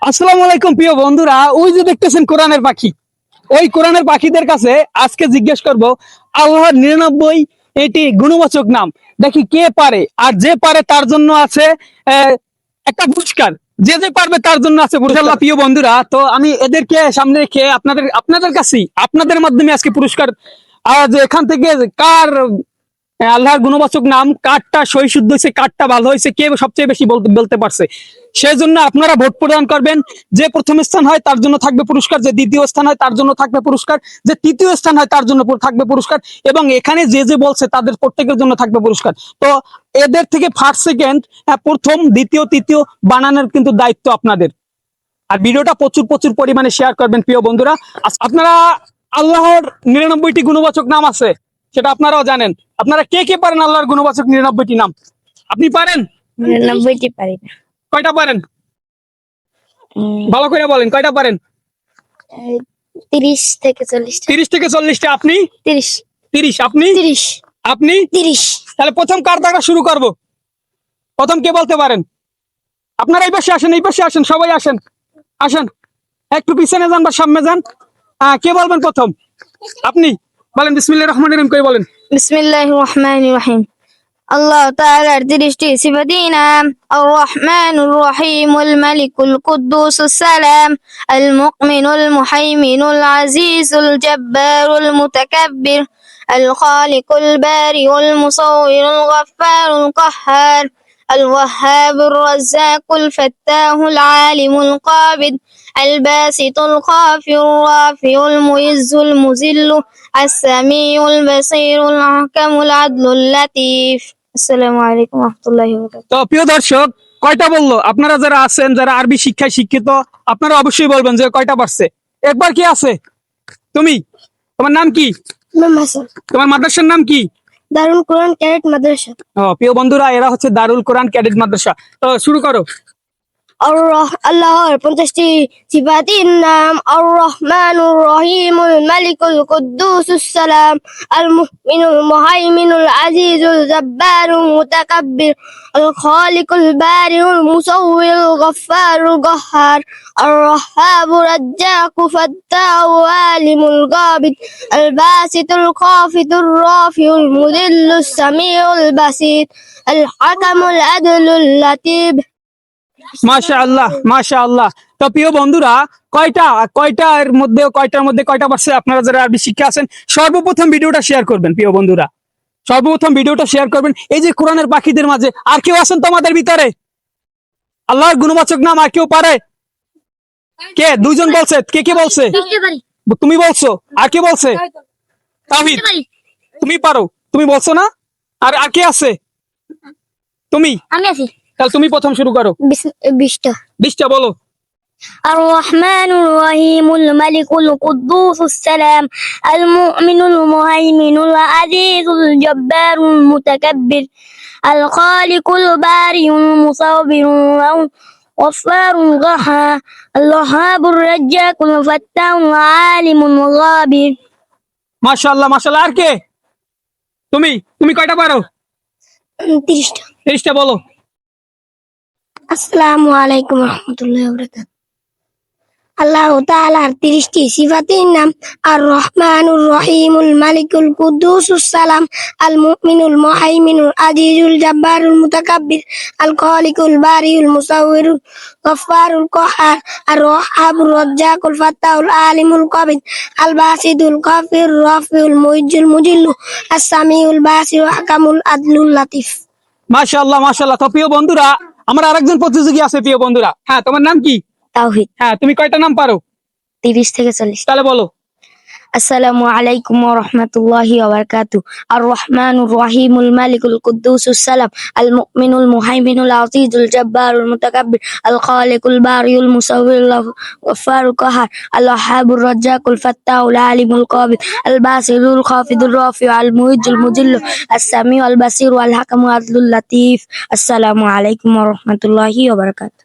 আসসালামু আলাইকুম প্রিয় বন্ধুরা, ওই যে দেখতেছেন কোরআনের পাখি, ওই কোরআনের পাখিদের কাছে আজকে জিজ্ঞেস করব আল্লাহর 99 এটি গুণবাচক নাম দেখি কে পারে। আর যে পারে তার জন্য আছে একটা পুরস্কার। যে যে পারবে তার জন্য আছে পুরস্কার। প্রিয় বন্ধুরা, তো আমি এদেরকে সামনে রেখে আপনাদের কাছে আপনাদের মাধ্যমে আজকে পুরস্কার। আজ এখান থেকে কার আল্লাহর গুণবাচক নাম, কারটা সহি শুদ্ধ হয়েছে, কারটা ভালো হয়েছে, কে সবচেয়ে বেশি বলতে বলতে পারছে, সেই জন্য আপনারা ভোট প্রদান করবেন। যে প্রথম স্থান হয় তার জন্য থাকবে পুরস্কার, যে দ্বিতীয় স্থান হয় তার জন্য থাকবে পুরস্কার, যে তৃতীয় স্থান হয় তার জন্য থাকবে পুরস্কার, এবং এখানে যে যে বলছে তাদের প্রত্যেকের জন্য থাকবে পুরস্কার। তো এদের থেকে ফার্স্ট সেকেন্ড, প্রথম দ্বিতীয় তৃতীয় বানানোর কিন্তু দায়িত্ব আপনাদের। আর ভিডিওটা প্রচুর প্রচুর পরিমাণে শেয়ার করবেন প্রিয় বন্ধুরা। আপনারা আল্লাহর 99টি গুণবাচক নাম আছে, সেটা আপনারাও জানেন। আপনারা কে কে পারেন আল্লাহর গুণবাচক 99টি নাম? আপনি পারেন? 99টি পারি না। কয়টা পারেন? ভালো করে বলেন, কয়টা পারেন? 30 থেকে 40। 30 থেকে 40টা। আপনি 30। 30। আপনি 30। আপনি 30। তাহলে প্রথম কার দ্বারা শুরু করব? প্রথম কে বলতে পারেন? আপনারা এই পাশে আসেন, এই পাশে আসেন, সবাই আসেন, আসেন, একটু পিছনে যান বা সামনে যান। কে বলবেন প্রথম? আপনি বলেন। বিসমিল্লাহির রহমানির রহিম করে বলেন। বিসমিল্লাহির রহমানির রহিম। আল্লাহ তাআলার 30টি সিফাতি নাম: আর রহমানুর রহিমুল মালিকুল কুদ্দুসুস সালাম আল মুমিনুল মুহাইমিনুল আজিজুল জব্বারুল মুতাকাব্বির আল খালিকুল বারিউল মুসাউwirul গফফারুল কাহ্হার আল ওয়াহ্হাবুর রাজ্জাকুল ফাত্তাহুল আলিমুল কাবিদ আল বাসিতুল খাফির Rafiul মুইজ্জুল মুজিল্লু as-sami'ul basirul ahkamul adlul latif। আসসালামু আলাইকুম ওয়া রাহমাতুল্লাহি ওয়া বারাকাতুহু। তো প্রিয় দর্শক, কয়টা বললো? আপনারা যারা আছেন, যারা আরবি শিক্ষায় শিক্ষিত, আপনারা অবশ্যই বলবেন যে কয়টা পারছে। একবার কি আছে? তুমি, তোমার নাম কি? তোমার মাদ্রাসার নাম কি? দারুল কোরআন ক্যাডেট মাদ্রাসা। প্রিয় বন্ধুরা, এরা হচ্ছে দারুল কোরআন ক্যাডেট মাদ্রাসা। তো শুরু করো। আল্লাহর 50টি সিফাতির নাম: আর রহমানুর রহিমুল মালিকুল কুদ্দুসুস সালাম আল মুমিনুল মুহাইমিনুল আজিজুল জব্বারুল মুতাকাব্বির আল খালিকুল বারিউল মুসাউwirul গফফারুল কাহ্হার আর ওয়াহ্হাবুর রাজ্জাকু ফাত্তাহু আলিমুল কাবিদ আল বাসিতুল খাফিদুর রাফিউল মুজিল্লুস সামিউল বাসির আল হাকামুল আদলুল লাতিফ। মাশাআল্লাহ, মাশাআল্লাহ। তো প্রিয় বন্ধুরা, কয়টার মধ্যে কয়টা পারছে? আপনারা যারা আরবি শিক্ষা আছেন, সর্বপ্রথম ভিডিওটা শেয়ার করবেন প্রিয় বন্ধুরা, সর্বপ্রথম ভিডিওটা শেয়ার করবেন। এই যে কোরআনের পাখিদের মাঝে আর কেউ আছেন তোমাদের ভিতরে আল্লাহর গুণবাচক নাম আর কেউ পারে? কে? দুইজন বলছে। কে কে বলছে? তুমি বলছো। আর কে বলছে? তাওহীদ, তুমি পারো, তুমি বলছো না? আর আর কে আছে? তুমি। আমি আছি। তাহলে তুমি প্রথম শুরু করো। 20টা। 20টা বলো। আর রহমানুর রহিমুল মালিকুল কুদ্দুসুস সালাম আল মুমিনুল মুহাইমিনুল আজিজুল জব্বারুল মুতাকাব্বির আল খালিকুল বারিউল মুসাউwirul গফফারুল কাহ্হার আল ওয়াহ্হাবুর রাজ্জাকুল ফাত্তাহুল আলিমুল গাবির। মাশাআল্লাহ, মাশাআল্লাহ। আর কে? তুমি। তুমি কয়টা পারো? 30টা। 30টা বলো। আসসালামু আলাইকুম ওয়া রাহমাতুল্লাহি ওয়া বারাকাতুহু। আল্লাহ তাআলার 30টি সিফাতির নাম: আর রহমানুর রহিমুল মালিকুল কুদ্দুসুস সালাম আল মুমিনুল মুহাইমিনুল আজিজুল জব্বারুল মুতাকাব্বির আল খালিকুল বারিউল মুসাউwirul গফফারুল কাহ্হার আর ওয়াহ্হাবুর রাজ্জাকুল ফাত্তাহুল আলিমুল কাবিদ আল বাসিতুল খাফির রাফিউল মুইজ্জুল মুজিল্লু as-sami'ul basir হাকামুল আদলুল লাতিফ। মাশাআল্লাহ, মাশাআল্লাহ। তো প্রিয় বন্ধুরা, আমার আরেকজন প্রতিযোগী আছে প্রিয় বন্ধুরা। হ্যাঁ, তোমার নাম কি? তাওহীদ। হ্যাঁ, তুমি কয়টা নাম পারো? 30 থেকে 40। তাহলে বলো। আসসালামু আলাইকুম ওয়া রাহমাতুল্লাহি ওয়া বারাকাতুহু। আর রহমানুর রহিমুল মালিকুল কুদ্দুসুস সালাম আল মুমিনুল মুহাইমিনুল আজিজুল জব্বারুল মুতাকাব্বির আল খালিকুল বারিউল মুসাউwirul গফফারুল কাহ্হার আল ওয়াহ্হাবুর রাজ্জাকুল ফাত্তাহুল আলিমুল কাবিদ আল বাসিতুল খাফিদুর রাফিউ আল মুইজ্জুল মুজিল্লু as-sami'ul basir wal hakamu adlul latif। আসসালামু আলাইকুম ওয়া রাহমাতুল্লাহি ওয়া বারাকাতুহু।